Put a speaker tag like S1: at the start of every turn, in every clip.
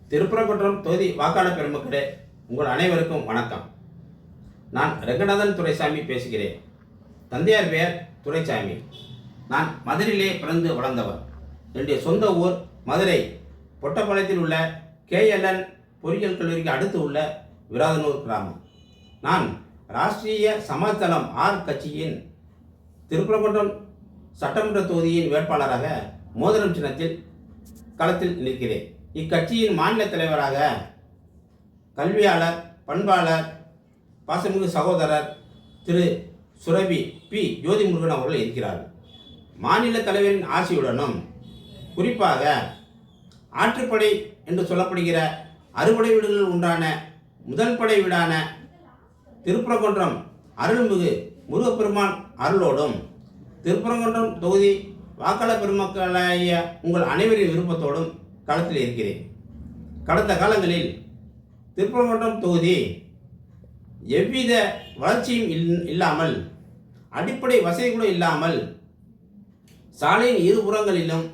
S1: திருப்பரங்குன்றம் தொகுதி வாக்காளர் பெருமக்களே, உங்கள் அனைவருக்கும் வணக்கம். நான் ரங்கநாதன் துரைசாமி பேசுகிறேன். தந்தையார் பெயர் துரைசாமி. நான் மதுரையிலே பிறந்து வளர்ந்தவர். என்னுடைய சொந்த ஊர் மதுரை பொட்டப்பாளையத்தில் உள்ள KLN பொறியியல் கல்லூரிக்கு அடுத்து உள்ள விராதனூர் கிராமம். நான் ராஷ்டிரிய சமாஜ்தளம் கட்சியின் திருப்பரங்குன்றம் சட்டமன்ற தொகுதியின் வேட்பாளராக மோதிரம் சின்னத்தில் களத்தில் நிற்கிறேன். இக்கட்சியின் மாநில தலைவராக கல்வியாளர், பண்பாளர், பாசமிகு சகோதரர் திரு சுரபி பி ஜோதிமுருகன் அவர்கள் இருக்கிறார்கள். மாநில தலைவரின் ஆசியுடனும் குறிப்பாக ஆற்றுப்படை என்று சொல்லப்படுகிற அறுபடை வீடுகளில் உண்டான முதல் படை வீடான திருப்பரங்குன்றம் அருள்மிகு முருகப்பெருமான் அருளோடும் திருப்பரங்குன்றம் தொகுதி வாக்காளர் பெருமக்களாகிய உங்கள் அனைவரின் விருப்பத்தோடும் களத்தில் இருக்கிறேன். கடந்த காலங்களில் திருப்பரங்குன்றம் தொகுதி எவ்வித வளர்ச்சியும் இல்லாமல், அடிப்படை வசதி கூட இல்லாமல், சாலையின் இருபுறங்களிலும்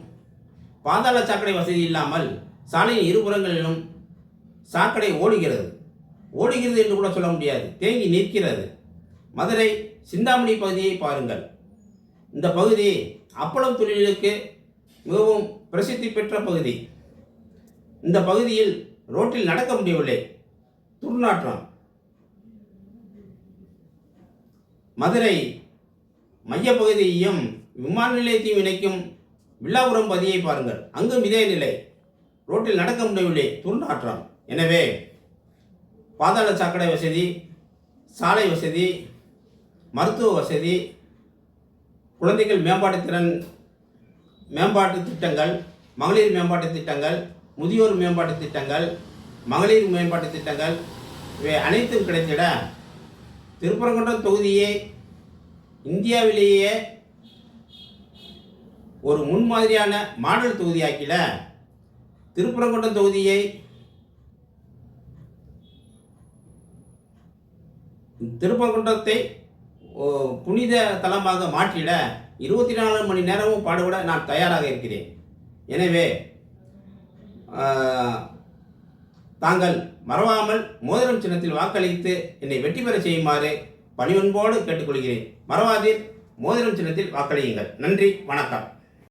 S1: பாதாள சாக்கடை வசதி இல்லாமல் சாலையின் இருபுறங்களிலும் சாக்கடை ஓடுகிறது என்று கூட சொல்ல முடியாது, தேங்கி நிற்கிறது. மதுரை சிந்தாமணி பகுதியை பாருங்கள். இந்த பகுதி அப்பளம் தொழிலுக்கு மிகவும் பிரசித்தி பெற்ற பகுதி. இந்த பகுதியில் ரோட்டில் நடக்க முடியவில்லை, துர்நாற்றம். மதுரை மையப்பகுதியையும் விமான நிலையத்தையும் இணைக்கும் வில்லாபுரம் பகுதியை பாருங்கள். அங்கும் இதே நிலை, ரோட்டில் நடக்க முடியவில்லை, துர்நாற்றம். எனவே பாதாள சாக்கடை வசதி, சாலை வசதி, மருத்துவ வசதி, குழந்தைகள் மேம்பாட்டு திட்டங்கள், மகளிர் மேம்பாட்டு திட்டங்கள், முதியோர் மேம்பாட்டு திட்டங்கள், மகளிர் மேம்பாட்டு திட்டங்கள் இவை அனைத்தும் கிடைத்திட திருப்பரங்குன்றம் தொகுதியை இந்தியாவிலேயே ஒரு முன்மாதிரியான மாடல் தொகுதியாக்கிட திருப்பரங்குன்றம் தொகுதியை திருப்பரங்குன்றத்தை புனித தலமாக மாற்றிட 24 மணி நேரமும் பாடுபட நான் தயாராக இருக்கிறேன். எனவே தாங்கள் மறவாமல் மோதிரம் சின்னத்தில் வாக்களித்து என்னை வெற்றி பெற செய்யுமாறு பணிவன்போடு கேட்டுக்கொள்கிறேன். மறவாதீர், மோதிரம் சின்னத்தில் வாக்களியுங்கள். நன்றி, வணக்கம்.